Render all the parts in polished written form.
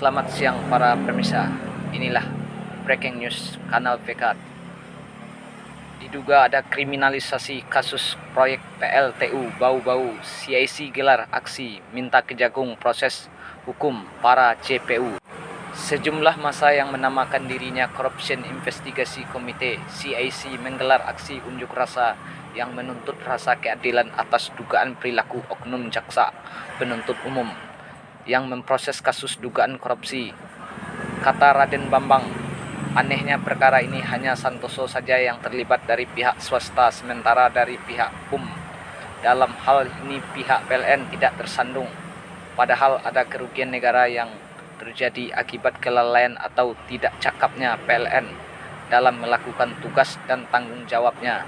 Selamat siang para pemirsa. Inilah breaking news Kanal PK. Diduga ada kriminalisasi kasus proyek PLTU Bau-Bau. CIC gelar aksi minta Kejagung proses hukum para JPU. Sejumlah massa yang menamakan dirinya Corruption Investigasi Committee CIC menggelar aksi unjuk rasa yang menuntut rasa keadilan atas dugaan perilaku oknum jaksa penuntut umum yang memproses kasus dugaan korupsi. Kata Raden Bambang, anehnya perkara ini hanya Santoso saja yang terlibat dari pihak swasta, sementara dari pihak PUM dalam hal ini pihak PLN tidak tersandung. Padahal ada kerugian negara yang terjadi akibat kelalaian atau tidak cakapnya PLN dalam melakukan tugas dan tanggung jawabnya.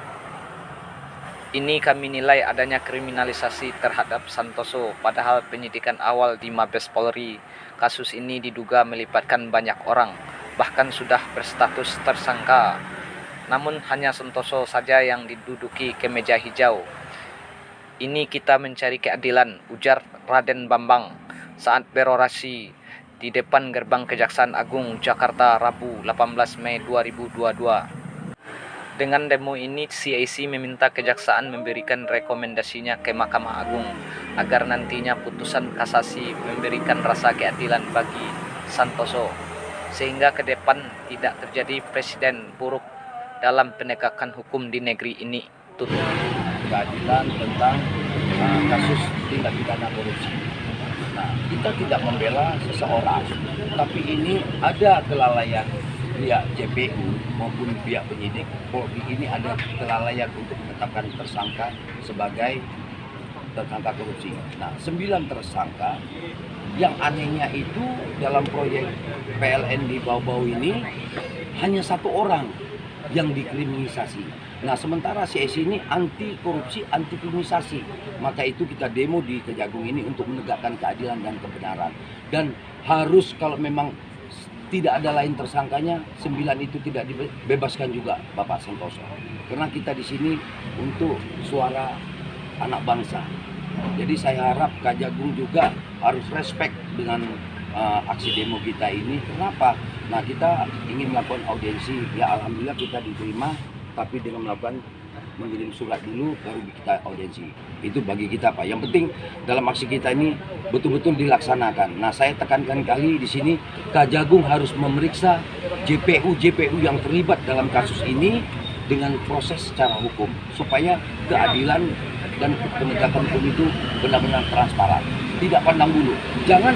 Ini kami nilai adanya kriminalisasi terhadap Santoso, padahal penyidikan awal di Mabes Polri kasus ini diduga melibatkan banyak orang, bahkan sudah berstatus tersangka. Namun hanya Santoso saja yang diduduki kemeja hijau. Ini kita mencari keadilan, ujar Raden Bambang saat berorasi di depan gerbang Kejaksaan Agung Jakarta Rabu 18 Mei 2022. Dengan demo ini, CIC meminta kejaksaan memberikan rekomendasinya ke Mahkamah Agung agar nantinya putusan kasasi memberikan rasa keadilan bagi Santoso, sehingga ke depan tidak terjadi presiden buruk dalam penegakan hukum di negeri ini. Tutup. Keadilan tentang kasus tindak pidana korupsi. Nah, kita tidak membela seseorang, tapi ini ada kelalaian pihak JPU maupun pihak penyidik Polri. Ini ada kelalaian untuk menetapkan tersangka sebagai tersangka korupsi. Nah, 9 tersangka. Yang anehnya itu dalam proyek PLN di Bau-Bau ini hanya 1 orang yang dikriminalisasi. Nah, sementara CIC ini anti korupsi, anti kriminalisasi. Maka itu kita demo di Kejagung ini untuk menegakkan keadilan dan kebenaran. Dan harus kalau memang tidak ada lain tersangkanya, 9 itu tidak dibebaskan juga Bapak Santoso. Karena kita di sini untuk suara anak bangsa. Jadi saya harap Kejagung juga harus respect dengan aksi demo kita ini. Kenapa? Nah, kita ingin melakukan audiensi. Ya alhamdulillah kita diterima, tapi dengan melakukan mengirim surat dulu baru kita audiensi. Itu bagi kita Pak. Yang penting dalam aksi kita ini betul-betul dilaksanakan. Nah, saya tekankan kali di sini Kejagung harus memeriksa JPU yang terlibat dalam kasus ini dengan proses secara hukum supaya keadilan dan penegakan hukum itu benar-benar transparan. Tidak pandang bulu. Jangan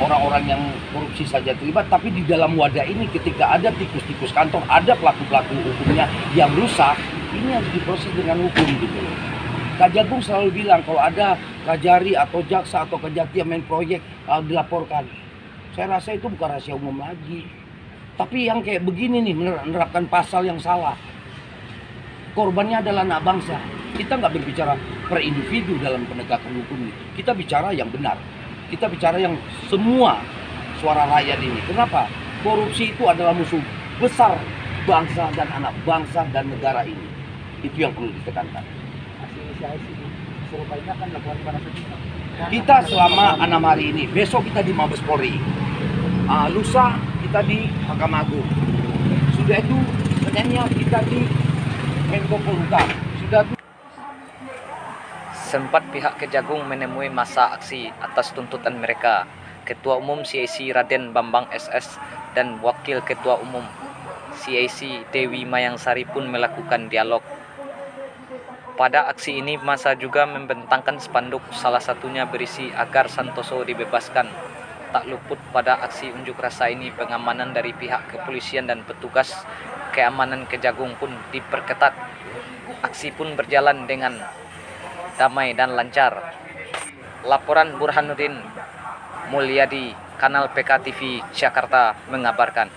orang-orang yang korupsi saja terlibat, tapi di dalam wadah ini ketika ada tikus-tikus kantor, ada pelaku-pelaku hukumnya yang rusak, ini harus diproses dengan hukum gitu loh. Kejagung selalu bilang kalau ada Kajari atau jaksa atau kejati yang main proyek dilaporkan. Saya rasa itu bukan rahasia umum lagi. Tapi yang kayak begini nih menerapkan pasal yang salah. Korbannya adalah anak bangsa. Kita nggak berbicara per individu dalam penegakan hukum ini. Kita bicara yang benar. Kita bicara yang semua suara rakyat ini. Kenapa? Korupsi itu adalah musuh besar bangsa dan anak bangsa dan negara ini. Itu yang perlu ditekankan. Kita selama 6 hari ini, besok kita di Mabes Polri, lusa kita di Mahkamah Agung. Sudah itu Seninnya kita di Menko Polhukam. Sudah itu sempat pihak Kejagung menemui massa aksi atas tuntutan mereka. Ketua Umum CIC Raden Bambang SS dan Wakil Ketua Umum CIC Dewi Mayangsari pun melakukan dialog. Pada aksi ini massa juga membentangkan spanduk, salah satunya berisi agar Santoso dibebaskan. Tak luput pada aksi unjuk rasa ini pengamanan dari pihak kepolisian dan petugas keamanan Kejagung pun diperketat. Aksi pun berjalan dengan damai dan lancar. Laporan Burhanuddin Mulyadi, Kanal PK TV Jakarta mengabarkan.